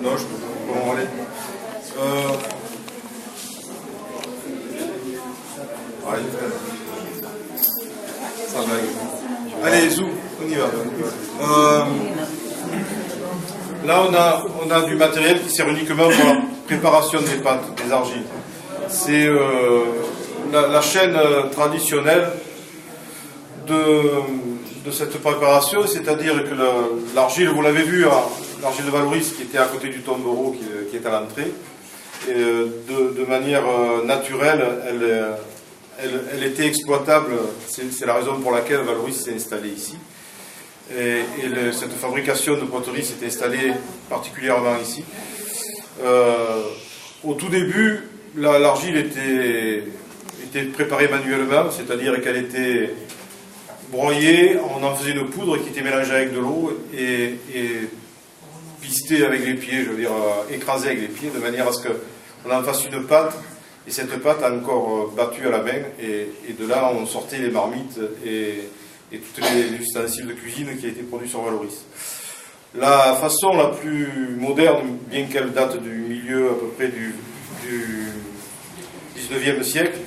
Non, je peux pas en aller. Ça va. Allez, zoom, on y va. Là, on a du matériel qui sert uniquement pour la préparation des pâtes, des argiles. C'est la chaîne traditionnelle de cette préparation, c'est-à-dire que l'argile, vous l'avez vu, l'argile de Valoris qui était à côté du tombereau qui est à l'entrée, de manière naturelle, elle était exploitable, c'est la raison pour laquelle Valoris s'est installé ici. Et cette fabrication de poterie s'est installée particulièrement ici. Au tout début, l'argile était préparée manuellement, c'est-à-dire qu'elle était broyée, on en faisait une poudre qui était mélangée avec de l'eau et pistée avec les pieds, je veux dire écrasée avec les pieds, de manière à ce qu'on en fasse une pâte, et cette pâte encore battue à la main, et de là on sortait les marmites et tous les ustensiles de cuisine qui a été produit sur Valoris. La façon la plus moderne, bien qu'elle date du milieu à peu près du 19e siècle,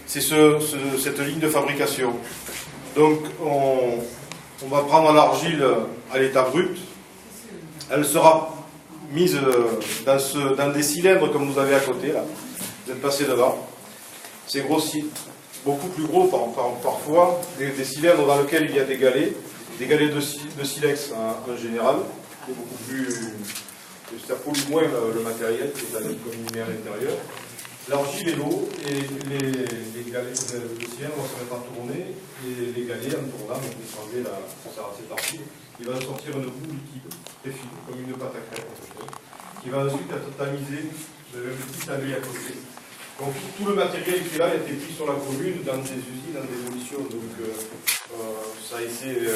c'est cette ligne de fabrication. Donc on va prendre l'argile à l'état brut, elle sera mise dans des cylindres comme vous avez à côté, là. Vous êtes passé devant, c'est grossi. Beaucoup plus gros parfois, des cylindres dans lesquels il y a des galets de silex en général, qui est beaucoup plus, ça pollue moins le matériel qui est combiné à l'intérieur. L'argile et l'eau, et les galets de cylindres vont se mettre à tourner, et les galets en tournant vont échanger cette argile. Il va sortir une boue liquide, très fine, comme une pâte à crème, qui va ensuite être tamisée de un petit tamis à côté. Donc tout le matériel qui est là a été pris sur la commune dans des usines, dans des émissions. Donc ça a été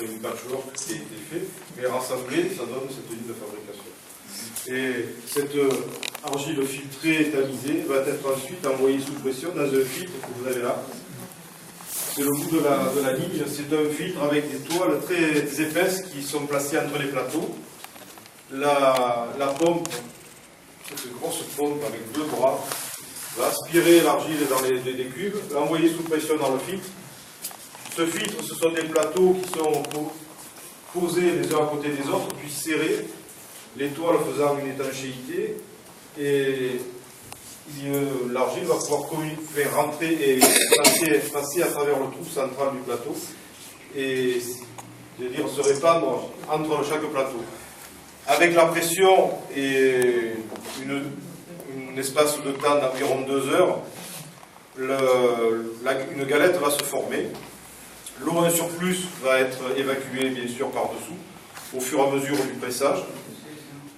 une patchwork qui a été fait, mais rassemblé, ça donne cette ligne de fabrication. Et cette argile filtrée, tamisée, va être ensuite envoyée sous pression dans un filtre que vous avez là. C'est le bout de la ligne, c'est un filtre avec des toiles très épaisses qui sont placées entre les plateaux. La pompe, cette grosse pompe avec deux bras, va aspirer l'argile dans les cubes, l'envoyer sous pression dans le filtre. Ce filtre, ce sont des plateaux qui sont posés les uns à côté des autres, puis serrés, les toiles faisant une étanchéité, et l'argile va pouvoir faire rentrer et passer à travers le trou central du plateau, et se répandre entre chaque plateau. Avec la pression et un espace de temps d'environ 2 heures, une galette va se former. L'eau en surplus va être évacuée, bien sûr, par-dessous, au fur et à mesure du pressage.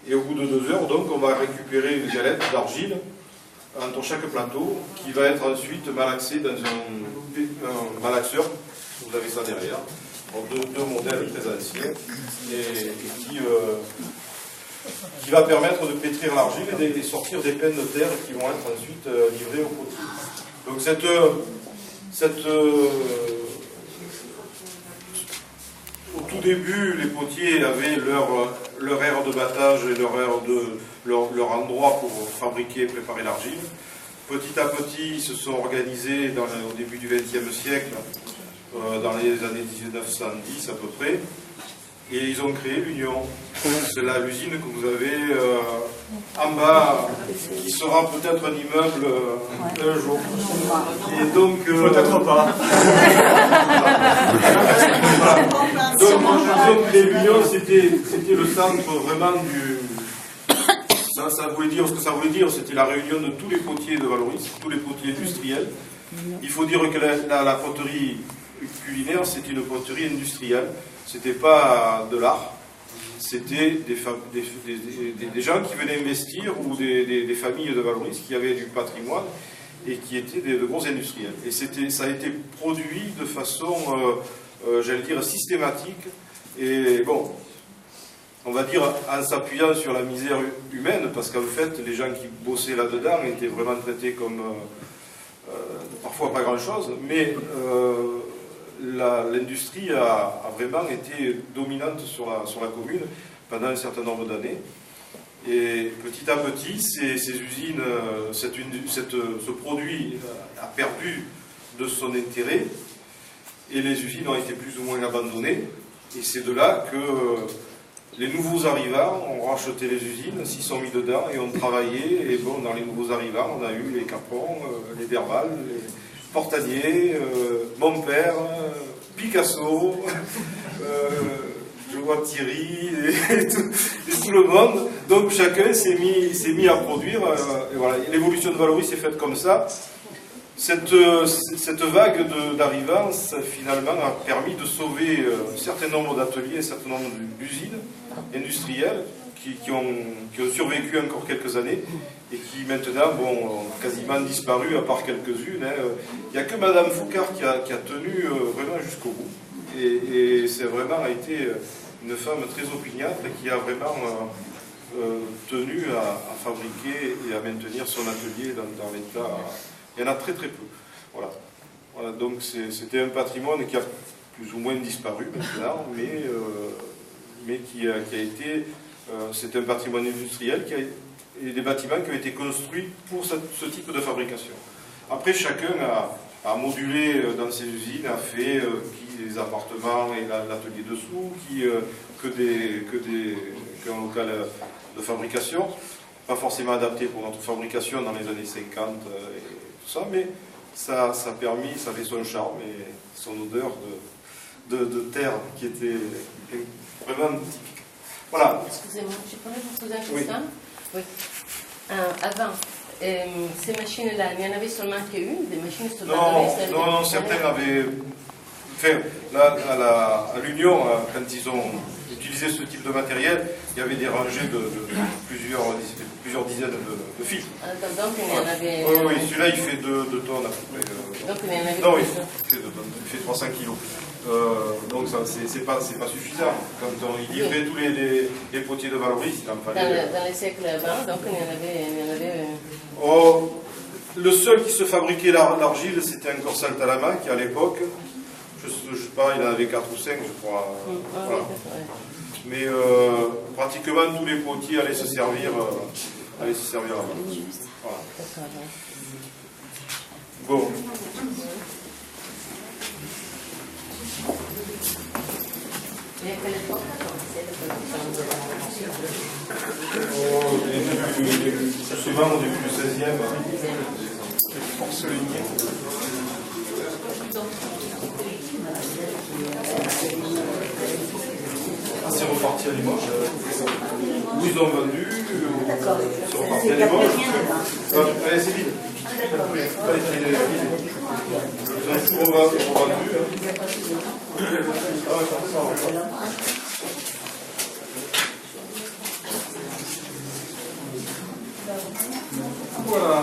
Et au bout de 2 heures, donc, on va récupérer une galette d'argile entre chaque plateau, qui va être ensuite malaxée dans un malaxeur. Vous avez ça derrière. Deux modèles très anciens, et qui va permettre de pétrir l'argile et de sortir des peines de terre qui vont être ensuite livrées aux potiers. Donc au tout début, les potiers avaient leur aire de battage et leur endroit pour fabriquer et préparer l'argile. Petit à petit, ils se sont organisés au début du XXe siècle, dans les années 1910 à peu près, et ils ont créé l'Union. C'est là l'usine que vous avez en bas, qui sera peut-être un immeuble un jour. Et donc, peut-être pas. Donc l'Union, c'était le centre vraiment du... Ça voulait dire ce que ça voulait dire, c'était la réunion de tous les potiers de Valoris, tous les potiers industriels. Il faut dire que la poterie culinaire, c'est une poterie industrielle. C'était pas de l'art, c'était des gens qui venaient investir, ou des familles de Valoris qui avaient du patrimoine et qui étaient de gros industriels. Et ça a été produit de façon, j'allais dire, systématique, et bon, on va dire en s'appuyant sur la misère humaine, parce qu'en fait, les gens qui bossaient là-dedans étaient vraiment traités comme parfois pas grand-chose, mais l'industrie a vraiment été dominante sur la commune pendant un certain nombre d'années. Et petit à petit, ces usines, ce produit a perdu de son intérêt et les usines ont été plus ou moins abandonnées. Et c'est de là que les nouveaux arrivants ont racheté les usines, s'y sont mis dedans et ont travaillé. Et bon, dans les nouveaux arrivants, on a eu les Capron, les Derval, les Portanier, mon père, Picasso, je vois Thierry et tout le monde. Donc chacun s'est mis à produire. Et voilà, l'évolution de Valoris s'est faite comme ça. Cette vague d'arrivants, finalement, a permis de sauver un certain nombre d'ateliers, un certain nombre d'usines industrielles qui ont survécu encore quelques années et qui maintenant ont quasiment disparu, à part quelques-unes. Il n'y a que Madame Foucard qui a tenu vraiment jusqu'au bout. Et c'est vraiment été une femme très opiniâtre et qui a vraiment tenu à fabriquer et à maintenir son atelier dans l'état. Il y en a très très peu. Voilà, donc c'était un patrimoine qui a plus ou moins disparu maintenant, mais qui a été... c'est un patrimoine industriel et des bâtiments qui ont été construits pour ce type de fabrication. Après, chacun a modulé dans ses usines, a fait qui des appartements et l'atelier dessous, qu'un local de fabrication, pas forcément adapté pour notre fabrication dans les années 50 et tout ça, mais ça a permis, ça avait son charme et son odeur de terre qui était vraiment typique. Voilà. Excusez-moi, je pourrais vous poser une question? Oui. Avant, ces machines-là, il n'y en avait seulement qu'une, des machines sur Non, certains avaient... Enfin, là, à l'Union, quand ils ont utilisé ce type de matériel, il y avait des rangées de plusieurs dizaines de fils. Donc, il y en avait... Oui, celui-là, il fait 2 tonnes à peu près. Donc, il y en avait... Non, oui, il fait 2 tonnes, il fait 300 kilos. Donc, c'est pas suffisant. Quand on livrait tous les potiers de Valoris, il en fallait... Dans les siècles avant, donc, il y en avait... Oh, le seul qui se fabriquait l'argile, c'était encore Saltalama, qui à l'époque... Je sais pas, il en avait 4 ou 5, je crois. Voilà. Mais pratiquement tous les potiers allaient se servir là-bas. Voilà. Bon. Souvent au début du 16e, porcelainier. C'est reparti à Limoges. Où ils ont vendu, c'est reparti à Limoges. Allez, c'est vide. Ils ont tout revendu. Voilà.